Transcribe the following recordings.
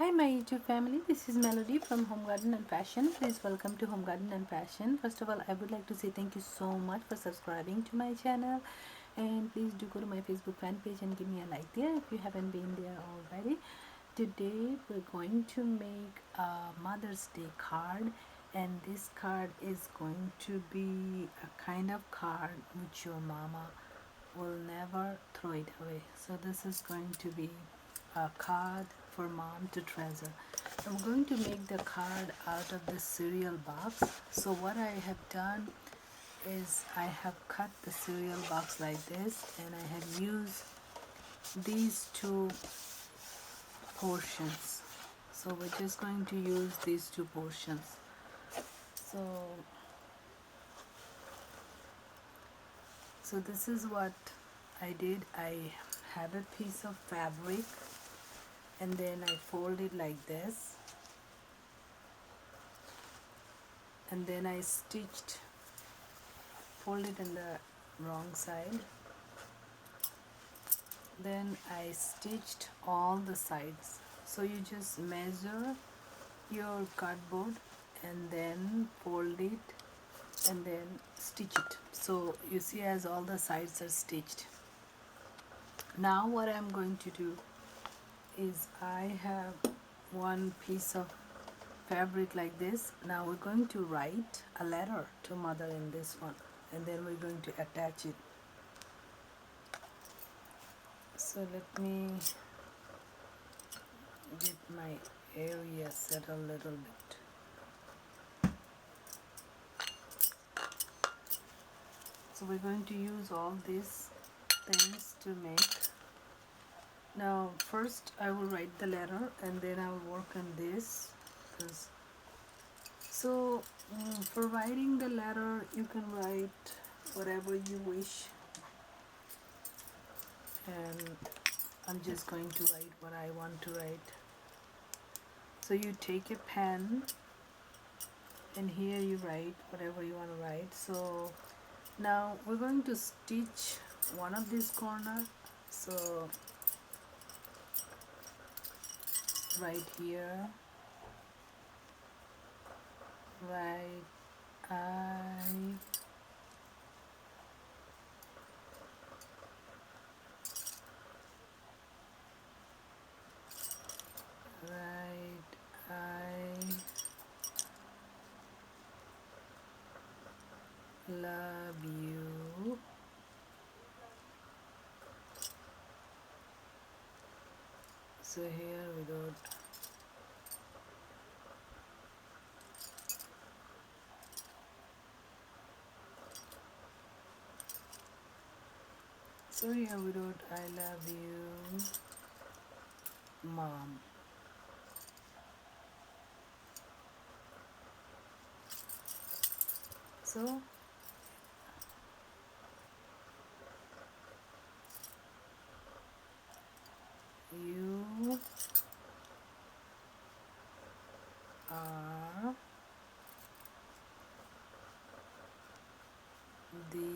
Hi my YouTube family, this is Melody from Home Garden and Fashion. Please welcome to Home Garden and Fashion. First of all, I would like to say thank you so much for subscribing to my channel, and please do go to my Facebook fan page and give me a like there if you haven't been there already. Today we're going to make a Mother's Day card, and this card is going to be a kind of card which your mama will never throw it away. So this is going to be a card for mom to treasure. I'm going to make the card out of the cereal box. So what I have done is I have cut the cereal box like this, and I have used these two portions. So we're just going to use these two portions. So this is what I did. I have a piece of fabric, and then I fold it like this, and then I stitched, fold it in the wrong side, then I stitched all the sides. So you just measure your cardboard and then fold it and then stitch it. So you see as all the sides are stitched. Now what I'm going to do is I have one piece of fabric like this. Now we're going to write a letter to mother in this one, and then we're going to attach it. So let me get my area set a little bit. So we're going to use all these things to make. Now first I will write the letter, and then I will work on this. So for writing the letter, you can write whatever you wish, and I'm just going to write what I want to write. So you take a pen, and here you write whatever you want to write. So now we're going to stitch one of these corners. So right here, write I love you. So here we wrote I love you, mom. So you are the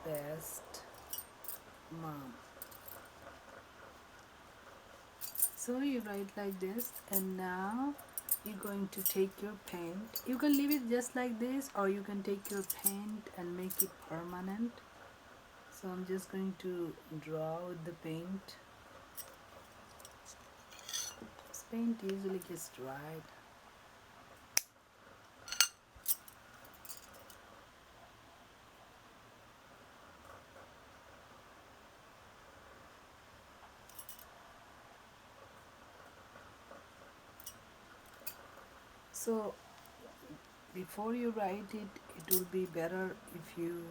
best mom. So you write like this, and now you're going to take your paint. You can leave it just like this, or you can take your paint and make it permanent. So I'm just going to draw with the paint. This paint usually gets dried. So before you write it, it will be better if you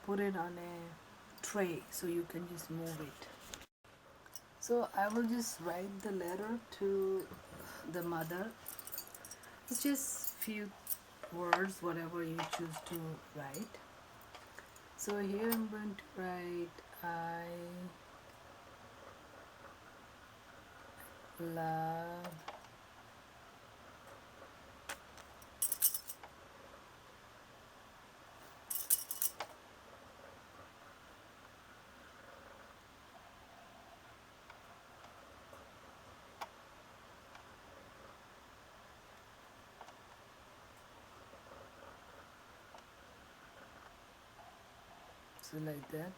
put it on a tray so you can just move it. So I will just write the letter to the mother. It's just few words, whatever you choose to write. So here I'm going to write I love So like that.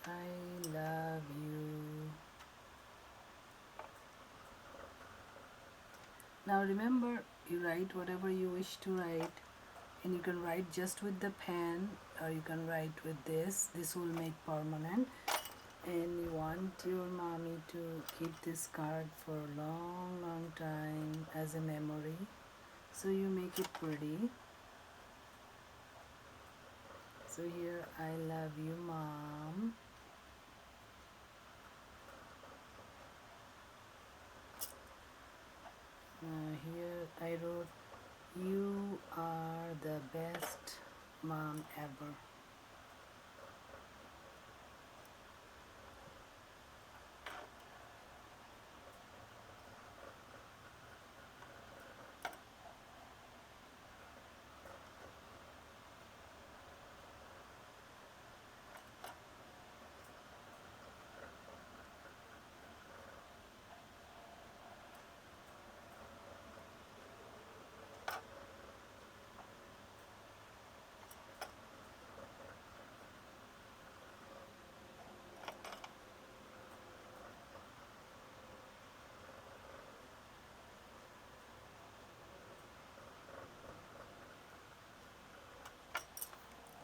I love you. Now remember, you write whatever you wish to write, and you can write just with the pen, or you can write with this will make permanent. And you want your mommy to keep this card for a long time as a memory, so you make it pretty. So here, I love you, mom. Here I wrote, you are the best mom ever.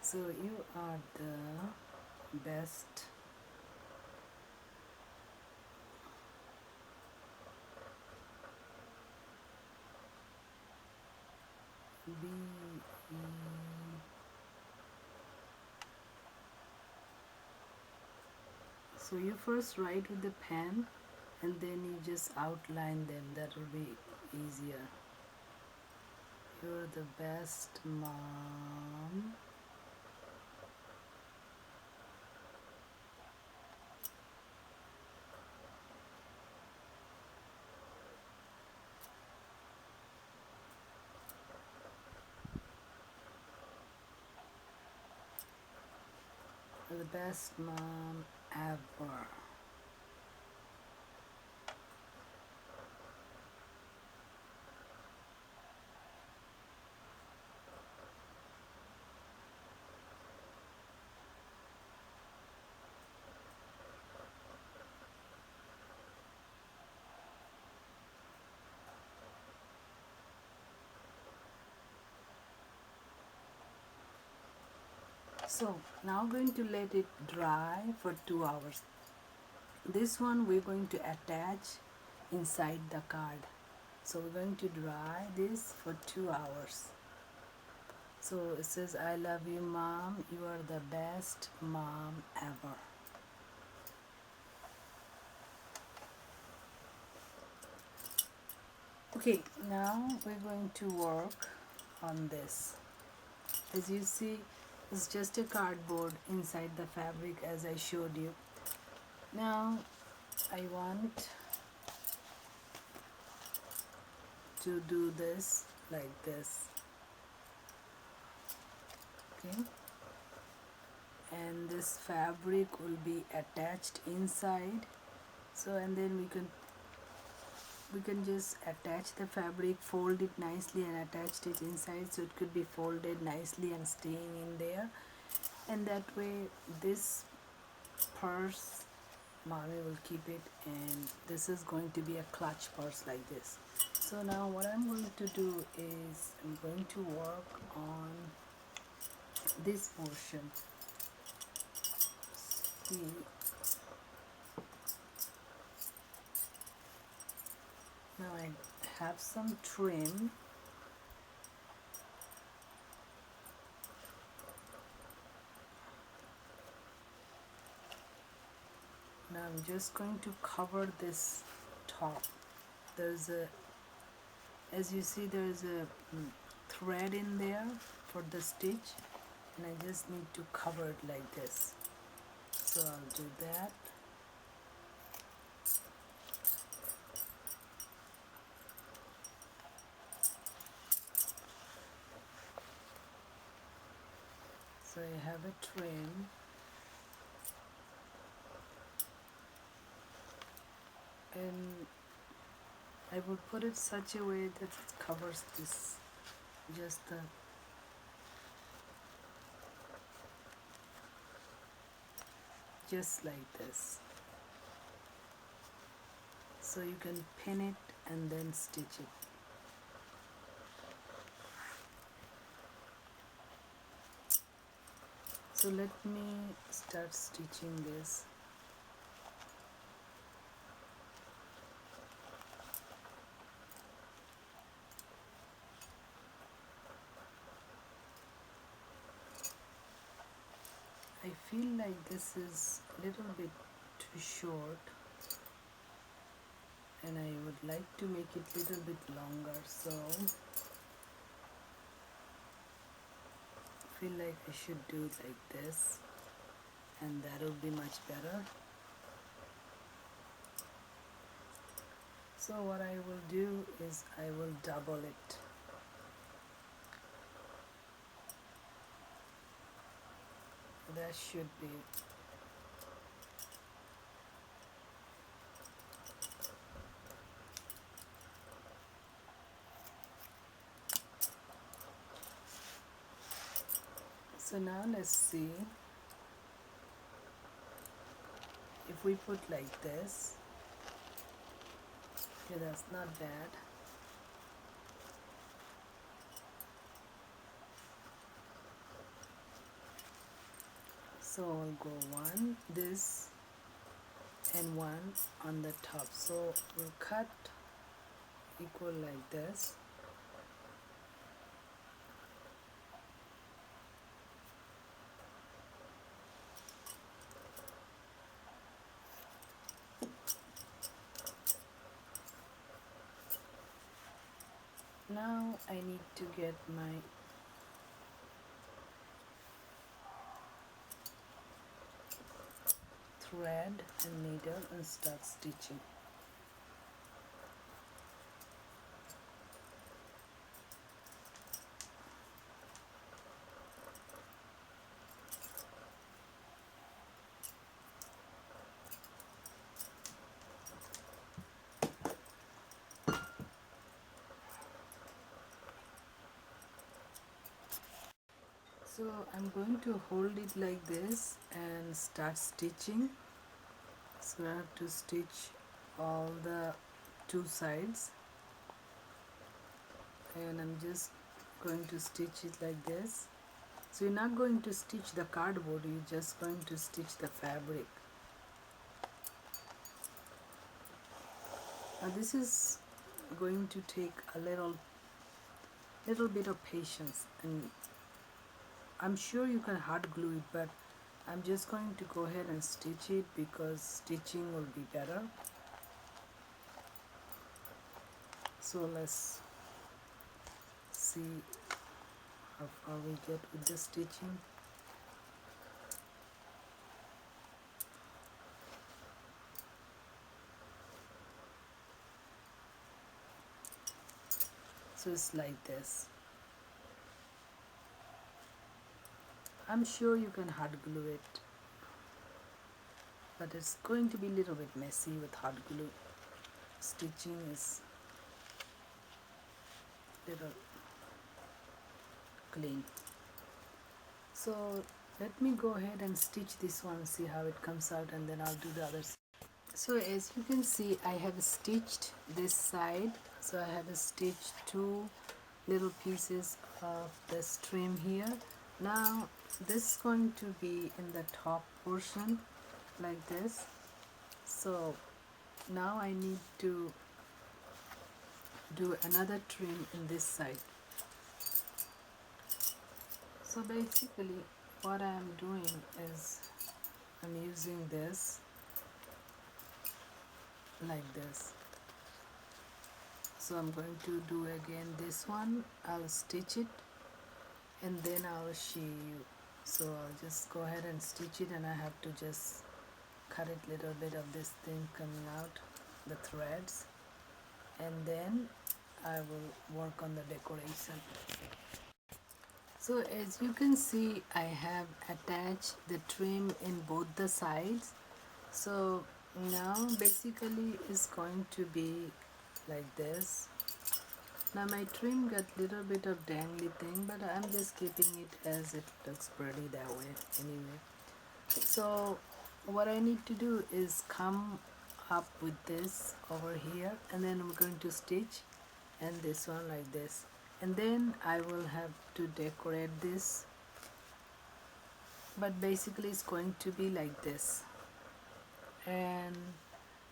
So you are the best B E. So you first write with the pen, and then you just outline them. That will be easier. You're the best mom. You're the best mom ever. So now I'm going to let it dry for 2 hours. This one we're going to attach inside the card. So we're going to dry this for 2 hours. So it says, I love you, mom. You are the best mom ever. Okay, now we're going to work on this. As you see, it's just a cardboard inside the fabric, as I showed you. Now I want to do this like this. Okay, and this fabric will be attached inside. So, and then we can just attach the fabric, fold it nicely and attach it inside, so it could be folded nicely and staying in there. And that way this purse, mommy will keep it, and this is going to be a clutch purse like this. So now what I'm going to do is I'm going to work on this portion. See, now I have some trim. Now I'm just going to cover this top. There's a, as you see, there's a thread in there for the stitch, and I just need to cover it like this. So I'll do that. So I have a trim, and I would put it such a way that it covers this, just the just like this. So you can pin it and then stitch it. So let me start stitching this. I feel like this is a little bit too short, and I would like to make it a little bit longer, so I feel like I should do it like this, and that would be much better. So what I will do is I will double it. That should be it. So now let's see if we put like this. Okay, that's not bad. So I'll go one, this, and one on the top. So we'll cut equal like this. Now I need to get my thread and needle and start stitching. So I'm going to hold it like this and start stitching. So I have to stitch all the two sides, and I'm just going to stitch it like this. So you're not going to stitch the cardboard, you're just going to stitch the fabric. Now this is going to take a little bit of patience, and I'm sure you can hot glue it, but I'm just going to go ahead and stitch it because stitching will be better. So let's see how far we get with the stitching. So it's like this. I'm sure you can hot glue it, but it's going to be a little bit messy with hot glue. Stitching is little clean. So let me go ahead and stitch this one, see how it comes out, and then I'll do the other side. So as you can see, I have stitched this side. So I have stitched two little pieces of this trim here. Now this is going to be in the top portion like this. So now I need to do another trim in this side. So basically what I am doing is I'm using this like this. So I'm going to do again this one. I'll stitch it and then I'll show you. So I'll just go ahead and stitch it, and I have to just cut it little bit of this thing coming out, the threads, and then I will work on the decoration. So as you can see, I have attached the trim in both the sides. So now basically it's going to be like this. Now my trim got little bit of dangly thing, but I'm just keeping it as it looks pretty that way anyway. So what I need to do is come up with this over here, and then I'm going to stitch, and this one like this, and then I will have to decorate this, but basically it's going to be like this. And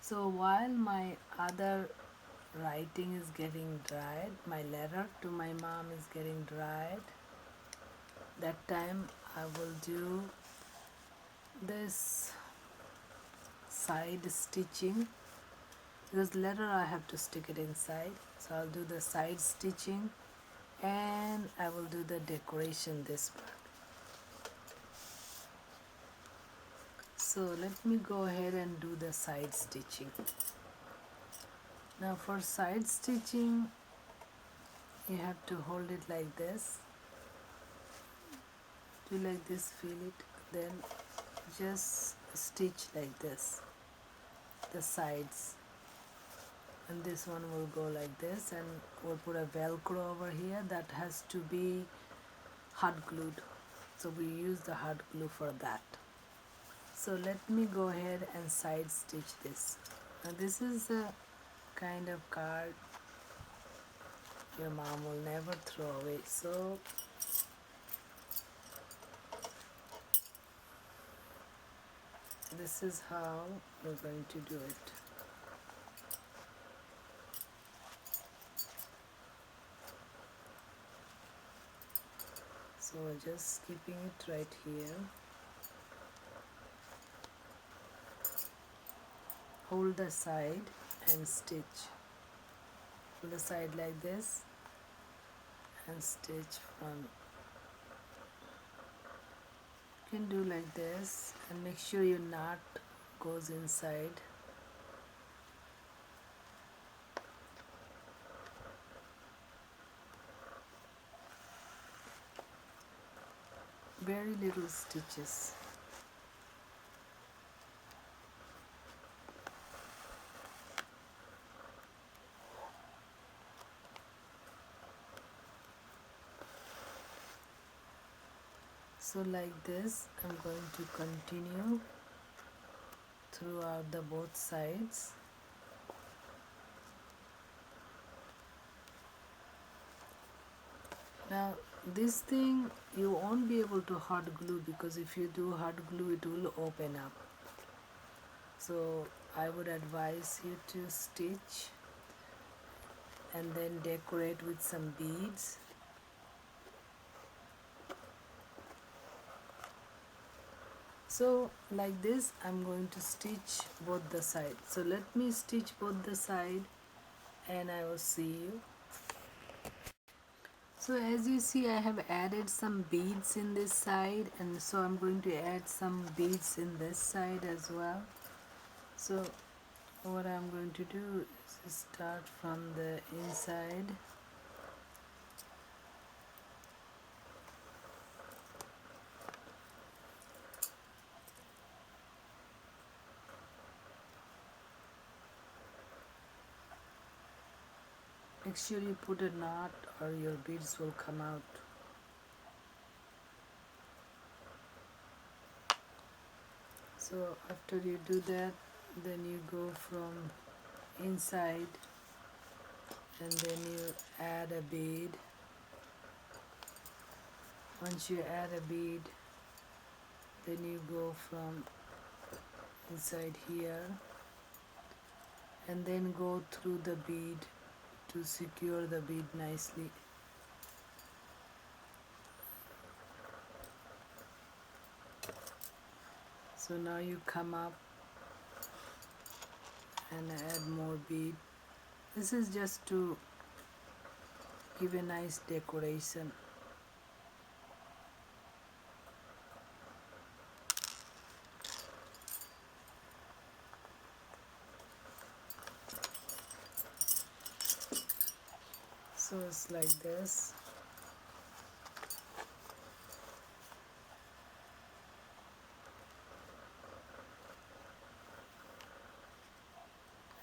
so while my other writing is getting dried, my letter to my mom is getting dried, that time I will do this side stitching, because letter I have to stick it inside, so I'll do the side stitching and I will do the decoration this part. So let me go ahead and do the side stitching. Now for side stitching, you have to hold it like this, do like this, feel it, then just stitch like this, the sides, and this one will go like this, and we'll put a velcro over here that has to be hot glued, so we use the hot glue for that. So let me go ahead and side stitch this. Now this is a kind of card your mom will never throw away, so this is how we're going to do it. So we're just keeping it right here. Hold the side and stitch. Hold the side like this and stitch from. You can do like this and make sure your knot goes inside. Very little stitches. So like this, I'm going to continue throughout the both sides. Now this thing you won't be able to hot glue, because if you do hot glue it will open up. So I would advise you to stitch and then decorate with some beads. So like this I'm going to stitch both the sides. So let me stitch both the side and I will see you. So as you see, I have added some beads in this side, and so I'm going to add some beads in this side as well. So what I'm going to do is start from the inside. Make sure you put a knot or your beads will come out. So after you do that, then you go from inside and then you add a bead. Once you add a bead, then you go from inside here and then go through the bead to secure the bead nicely. So now you come up and add more bead. This is just to give a nice decoration. So it's like this.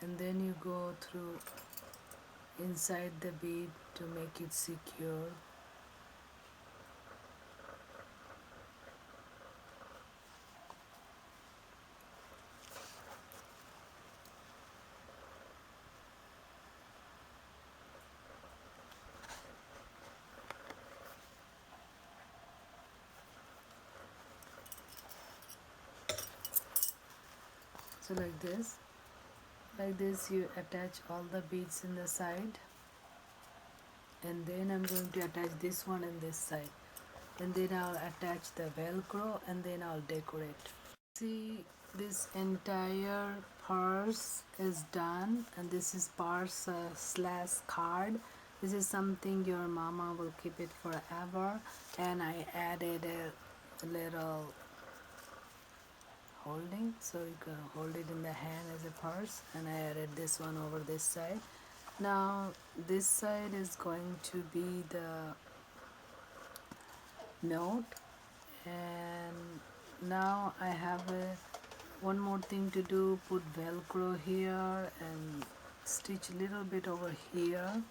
And then you go through inside the bead to make it secure. So like this you attach all the beads in the side, and then I'm going to attach this one in this side, and then I'll attach the velcro, and then I'll decorate. See, this entire purse is done, and this is purse slash card. This is something your mama will keep it forever, and I added a little holding, so you can hold it in the hand as a purse, and I added this one over this side. Now this side is going to be the note, and now I have one more thing to do. Put velcro here and stitch a little bit over here,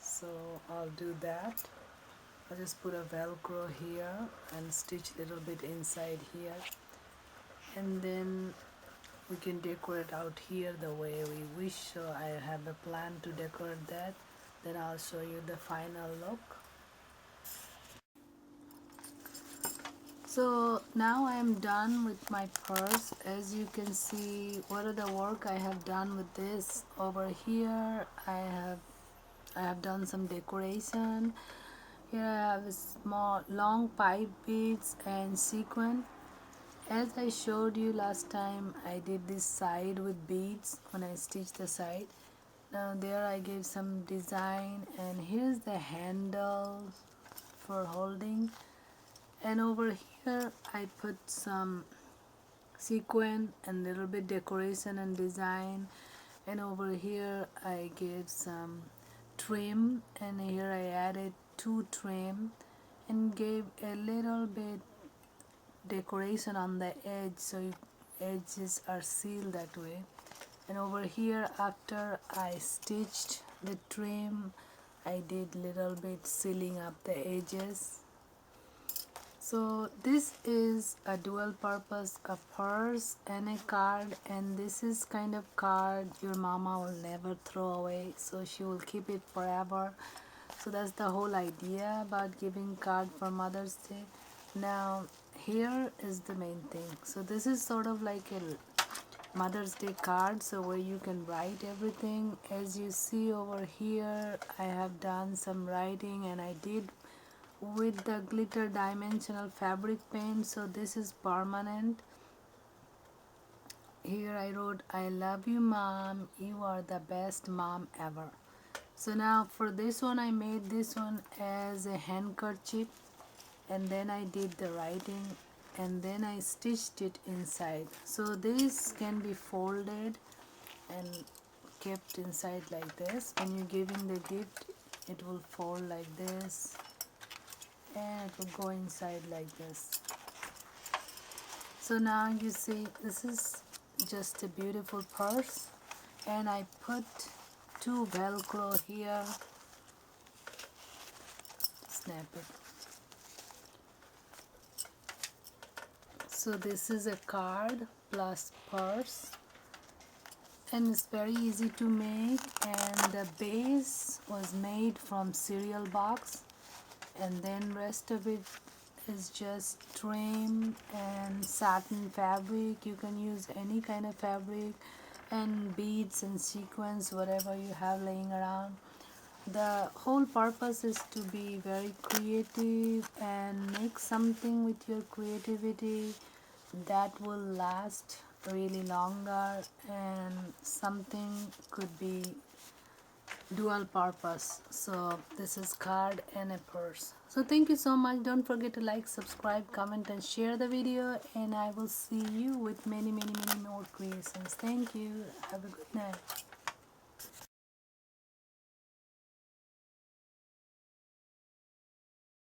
so I'll do that. I'll just put a velcro here and stitch a little bit inside here, and then we can decorate out here the way we wish. So I have a plan to decorate that, then I'll show you the final look. So now I am done with my purse. As you can see, what are the work I have done with this. Over here I have done some decoration. Here I have a small long pipe beads and sequin. As I showed you last time, I did this side with beads when I stitched the side. Now there I gave some design, and here's the handle for holding, and over here I put some sequin and little bit decoration and design, and over here I gave some trim, and here I added 2 trim and gave a little bit decoration on the edge, so edges are sealed that way. And over here, after I stitched the trim, I did little bit sealing up the edges. So this is a dual purpose, a purse and a card, and this is kind of card your mama will never throw away, so she will keep it forever. So that's the whole idea about giving card for Mother's Day. Now here is the main thing. So this is sort of like a Mother's Day card, so where you can write everything. As you see over here, I have done some writing, and I did with the glitter dimensional fabric paint, so this is permanent. Here I wrote, I love you mom, you are the best mom ever. So now for this one, I made this one as a handkerchief, and then I did the writing, and then I stitched it inside. So this can be folded and kept inside like this. When you're giving the gift, it will fold like this, and it will go inside like this. So now you see, this is just a beautiful purse, and I put 2 velcro here. Snap it. So this is a card plus purse, and it's very easy to make, and the base was made from cereal box, and then rest of it is just trim and satin fabric. You can use any kind of fabric, and beads and sequins, whatever you have laying around. The whole purpose is to be very creative and make something with your creativity that will last really longer, and something could be dual purpose. So this is card and a purse. So thank you so much. Don't forget to like, subscribe, comment and share the video, and I will see you with many more creations. Thank you. Have a good night.